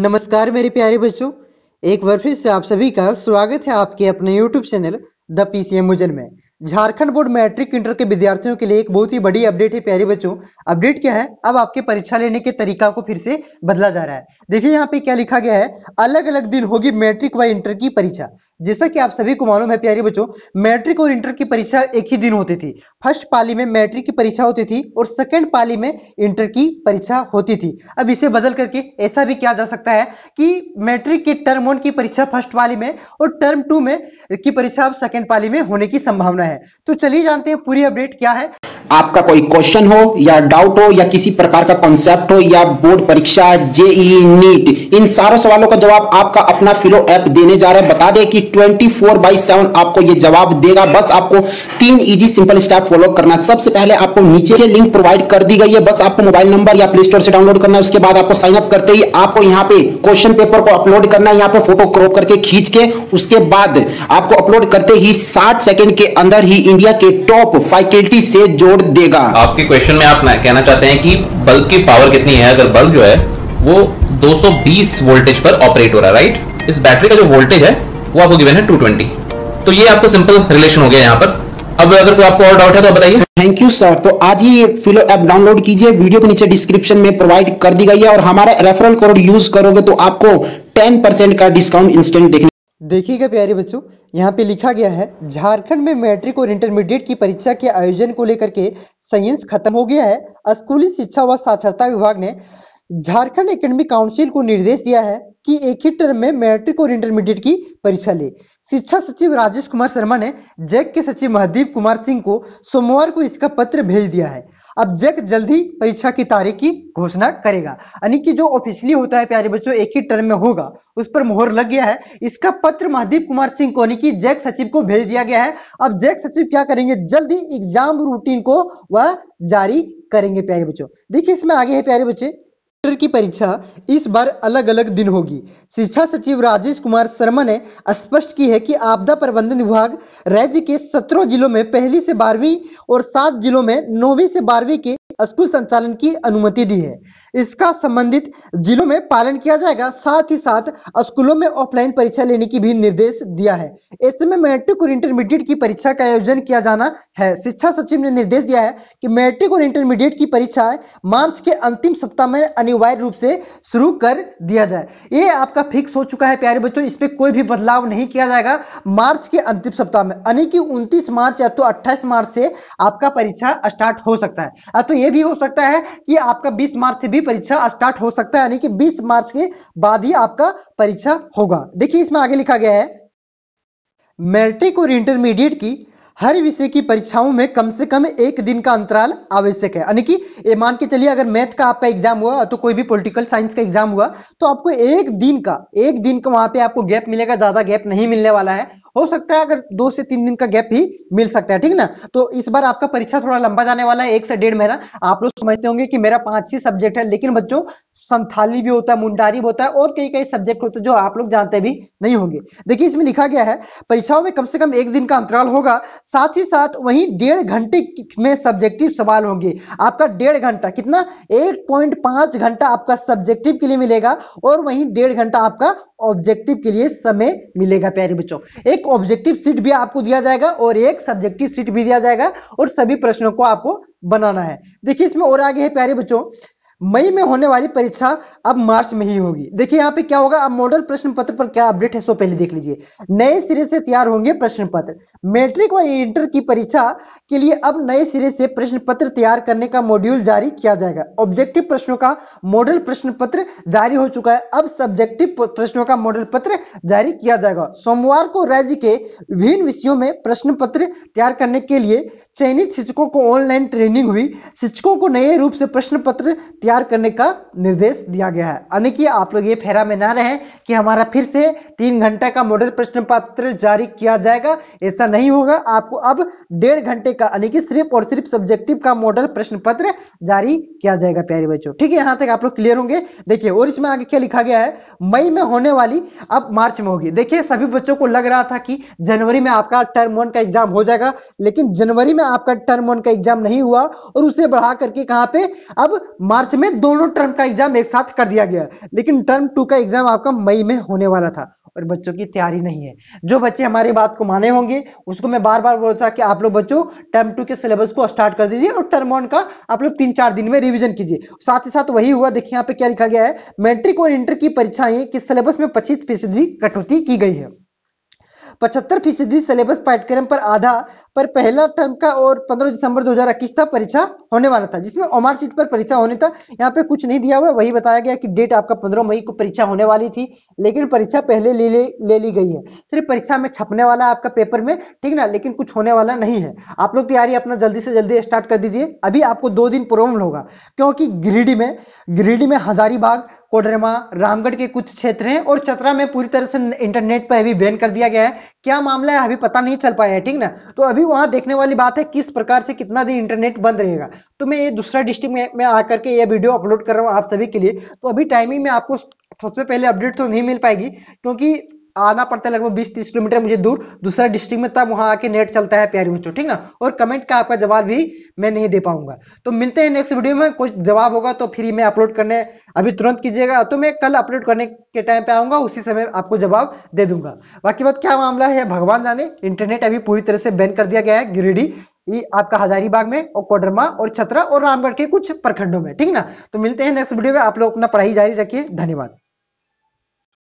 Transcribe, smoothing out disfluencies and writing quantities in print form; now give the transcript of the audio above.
नमस्कार मेरे प्यारे बच्चों। एक बार फिर से आप सभी का स्वागत है आपके अपने YouTube चैनल द पीसीएम मुजन में। झारखंड बोर्ड मैट्रिक इंटर के विद्यार्थियों के लिए एक बहुत ही बड़ी अपडेट है प्यारे बच्चों। अपडेट क्या है, अब आपके परीक्षा लेने के तरीका को फिर से बदला जा रहा है। देखिए यहाँ पे क्या लिखा गया है, अलग अलग दिन होगी मैट्रिक व इंटर की परीक्षा। जैसा कि आप सभी को मालूम है प्यारे बच्चों, मैट्रिक और इंटर की परीक्षा एक ही दिन होती थी। फर्स्ट पाली में मैट्रिक की परीक्षा होती थी और सेकेंड पाली में इंटर की परीक्षा होती थी। अब इसे बदल करके ऐसा भी किया जा सकता है कि मैट्रिक की टर्म 1 की परीक्षा फर्स्ट पाली में और टर्म 2 में की परीक्षा अब सेकेंड पाली में होने की संभावना है। तो चलिए जानते हैं पूरी अपडेट क्या है। आपका कोई क्वेश्चन हो या डाउट हो या किसी प्रकार का कॉन्सेप्ट हो या बोर्ड परीक्षा, जेईई, नीट, इन सारों सवालों का जवाब आपका अपना फिलो ऐप देने जा रहा है। बता दें कि 24/7 आपको ये जवाब देगा। बस आपको 3 इजी सिंपल स्टेप फॉलो करना। सबसे पहले आपको नीचे लिंक प्रोवाइड कर दी गई है, बस आपको मोबाइल नंबर या प्ले स्टोर से डाउनलोड करना है। उसके बाद आपको साइन अप करते ही आपको यहाँ पे क्वेश्चन पेपर को अपलोड करना है। यहाँ पे फोटो क्रॉप करके खींच के उसके बाद आपको अपलोड करते ही 60 सेकंड के अंदर ही इंडिया के टॉप फैकल्टी से जोड़ देगा। आपके क्वेश्चन में आप कहना चाहते हैं कि बल्ब की पावर कितनी है। अगर बल्ब जो है वो 220 वोल्टेज पर ऑपरेट हो रहा है, राइट। इस बैटरी का जो वोल्टेज है वो आपको गिवन है 220। तो ये आपको सिंपल रिलेशन हो गया यहाँ पर। अब अगर कोई आपको और डाउट है तो बताइए। Thank you sir. तो आज ही फिलो ऐप डाउनलोड कीजिए, वीडियो के नीचे डिस्क्रिप्शन में प्रोवाइड कर दी गई है और हमारा रेफरल कोड यूज करोगे तो आपको 10% का डिस्काउंट इंस्टेंट देखने। देखिएगा प्यारे बच्चों, यहाँ पे लिखा गया है झारखंड में मैट्रिक और इंटरमीडिएट की परीक्षा के आयोजन को लेकर के संयंत्र खत्म हो गया है। स्कूली शिक्षा व साक्षरता विभाग ने झारखंड एकेडमिक काउंसिल को निर्देश दिया है कि एक ही टर्म में मैट्रिक और इंटरमीडिएट की परीक्षा ले। शिक्षा सचिव राजेश कुमार शर्मा ने जैक के सचिव महदीप कुमार सिंह को सोमवार को इसका पत्र भेज दिया है। अब जैक जल्द ही परीक्षा की तारीख की घोषणा करेगा, यानी कि जो ऑफिशियली होता है प्यारे बच्चों एक ही टर्म में होगा उस पर मोहर लग गया है। इसका पत्र महदीप कुमार सिंह को यानी कि जैक सचिव को भेज दिया गया है। अब जैक सचिव क्या करेंगे, जल्द ही एग्जाम रूटीन को वह जारी करेंगे प्यारे बच्चों। देखिए इसमें आगे है प्यारे बच्चे, की परीक्षा इस बार अलग अलग दिन होगी। शिक्षा सचिव राजेश कुमार शर्मा ने स्पष्ट की है कि आपदा प्रबंधन विभाग राज्य के 17 जिलों में 1ली से 12वीं और 7 जिलों में 9वीं से 12वीं के स्कूल संचालन की अनुमति दी है। इसका संबंधित जिलों में पालन किया जाएगा। साथ ही साथ स्कूलों में ऑफलाइन परीक्षा लेने की भी निर्देश दिया है। ऐसे में मैट्रिक और इंटरमीडिएट की परीक्षा का आयोजन किया जाना है। शिक्षा सचिव ने निर्देश दिया है कि मैट्रिक और इंटरमीडिएट की परीक्षाएं मार्च के अंतिम सप्ताह में अनिवार्य रूप से शुरू कर दिया जाए। ये आपका फिक्स हो चुका है प्यारे बच्चों, इस पे कोई भी बदलाव नहीं किया जाएगा। मार्च के अंतिम सप्ताह में यानी कि 29 मार्च या तो 28 मार्च से आपका परीक्षा स्टार्ट हो सकता है। तो ये भी हो सकता है कि आपका 20 मार्च से भी परीक्षा स्टार्ट हो सकता है, यानी कि 20 मार्च के बाद ही आपका परीक्षा होगा। देखिए इसमें आगे लिखा गया है, मैट्रिक और इंटरमीडिएट की हर विषय की परीक्षाओं में कम से कम एक दिन का अंतराल आवश्यक है। यानी कि ये मान के चलिए अगर मैथ का आपका एग्जाम हुआ तो कोई भी पॉलिटिकल साइंस का एग्जाम हुआ तो आपको एक दिन का वहां पे आपको गैप मिलेगा, ज्यादा गैप नहीं मिलने वाला है। हो सकता है अगर 2 से 3 दिन का गैप ही मिल सकता है, ठीक ना। तो इस बार आपका परीक्षा थोड़ा लंबा जाने वाला है, 1 से 1.5 महीना। आप लोग समझते होंगे कि मेरा 5 ही सब्जेक्ट है, लेकिन बच्चों संथाली भी होता है, मुंडारी भी होता है और कई सब्जेक्ट होते हैं जो आप लोग जानते भी नहीं होंगे। देखिए इसमें लिखा गया है परीक्षाओं में कम से कम एक दिन का अंतराल होगा। साथ ही साथ वहीं 1.5 घंटे में सब्जेक्टिव सवाल होंगे। आपका 1.5 घंटा कितना, 1.5 घंटा आपका सब्जेक्टिव के लिए मिलेगा और वहीं 1.5 घंटा आपका ऑब्जेक्टिव के लिए समय मिलेगा प्यारे बच्चों। एक ऑब्जेक्टिव सीट भी आपको दिया जाएगा और एक सब्जेक्टिव सीट भी दिया जाएगा और सभी प्रश्नों को आपको बनाना है। देखिए इसमें और आगे है प्यारे बच्चों, मई में होने वाली परीक्षा अब मार्च में ही होगी। देखिए यहाँ पे क्या होगा, अब मॉडल प्रश्न पत्र पर क्या अपडेट है सो पहले देख लीजिए। नए सिरे से तैयार होंगे प्रश्न पत्र। मैट्रिक व इंटर की परीक्षा के लिए अब नए सिरे से प्रश्न पत्र तैयार करने का मॉड्यूल जारी किया जाएगा। ऑब्जेक्टिव प्रश्नों का मॉडल प्रश्न पत्र जारी हो चुका है, अब सब्जेक्टिव प्रश्नों का मॉडल पत्र जारी किया जाएगा। सोमवार को राज्य के विभिन्न विषयों में प्रश्न पत्र तैयार करने के लिए चयनित शिक्षकों को ऑनलाइन ट्रेनिंग हुई। शिक्षकों को नए रूप से प्रश्न पत्र तैयार करने का निर्देश दिया गया है। यानी कि आप लोग ये फेरा में ना रहें कि हमारा फिर से 3 घंटे का मॉडल प्रश्न पत्र जारी किया जाएगा। ऐसा नहीं होगा, आपको अब 1.5 घंटे का यानी कि सिर्फ और सिर्फ सब्जेक्टिव का मॉडल प्रश्न पत्र जारी किया जाएगा प्यारे बच्चों। ठीक है, यहां तक आप लोग क्लियर होंगे। देखिए और इसमें आगे क्या लिखा गया है, मई में होने वाली अब मार्च में होगी। देखिए सभी बच्चों को लग रहा था कि जनवरी में आपका टर्म 1 का एग्जाम हो जाएगा, लेकिन जनवरी में आपका टर्म 1 का एग्जाम नहीं हुआ और उसे बढ़ा करके कहां पे अब मार्च में दोनों टर्म का एग्जाम एक साथ कर दिया गया। लेकिन टर्म 2 का एग्जाम आपका मई में होने वाला था और बच्चों की तैयारी नहीं है। जो बच्चे हमारी बात को माने होंगे उसको मैं बार बार बोलता कि आप लोग बच्चों टर्म 2 के सिलेबस को स्टार्ट कर दीजिए और टर्म 1 का आप लोग 3-4 दिन में रिवीजन कीजिए। साथ ही साथ वही हुआ। देखिए यहाँ पे क्या लिखा गया है, मैट्रिक और इंटर की परीक्षाएं के सिलेबस में 25% कटौती की गई है। 75% सिलेबस पाठ्यक्रम पर आधा पर पहला टर्म का और 15 दिसंबर 2021 तक परीक्षा होने वाला था, जिसमें ओमार सीट पर परीक्षा होनी था। यहाँ पे कुछ नहीं दिया हुआ, वही बताया गया कि डेट आपका 15 मई को परीक्षा होने वाली थी, लेकिन परीक्षा पहले ले ली गई है। सिर्फ परीक्षा में छपने वाला है आपका पेपर में, ठीक ना, लेकिन कुछ होने वाला नहीं है। आप लोग तैयारी अपना जल्दी से जल्दी स्टार्ट कर दीजिए। अभी आपको 2 दिन प्रॉब्लम होगा, क्योंकि गिरिडीह में हजारीबाग, कोडरमा, रामगढ़ के कुछ क्षेत्र हैं और चतरा में पूरी तरह से इंटरनेट पर अभी बैन कर दिया गया है। क्या मामला है अभी पता नहीं चल पाया है, ठीक ना। तो अभी वहां देखने वाली बात है किस प्रकार से कितना दिन इंटरनेट बंद रहेगा। तो मैं ये दूसरा डिस्ट्रिक्ट में आकर के ये वीडियो अपलोड कर रहा हूँ आप सभी के लिए। तो अभी टाइमिंग में आपको सबसे पहले अपडेट तो नहीं मिल पाएगी, क्योंकि आना पड़ता है लगभग 20-30 किलोमीटर मुझे दूर दूसरा डिस्ट्रिक्ट में, तब वहां आके नेट चलता है प्यारे बच्चों, ठीक ना। और कमेंट का आपका जवाब भी मैं नहीं दे पाऊंगा। तो मिलते हैं नेक्स्ट वीडियो में, कुछ जवाब होगा तो फिर मैं अपलोड करने अभी तुरंत कीजिएगा, तो मैं कल अपलोड करने के टाइम पे आऊंगा, उसी समय आपको जवाब दे दूंगा। बाकी बात क्या मामला है भगवान जाने। इंटरनेट अभी पूरी तरह से बैन कर दिया गया है गिरिडीह, ये आपका हजारीबाग में और कोडरमा और छतरा और रामगढ़ के कुछ प्रखंडों में, ठीक ना। तो मिलते हैं नेक्स्ट वीडियो में, आप लोग अपना पढ़ाई जारी रखिए। धन्यवाद।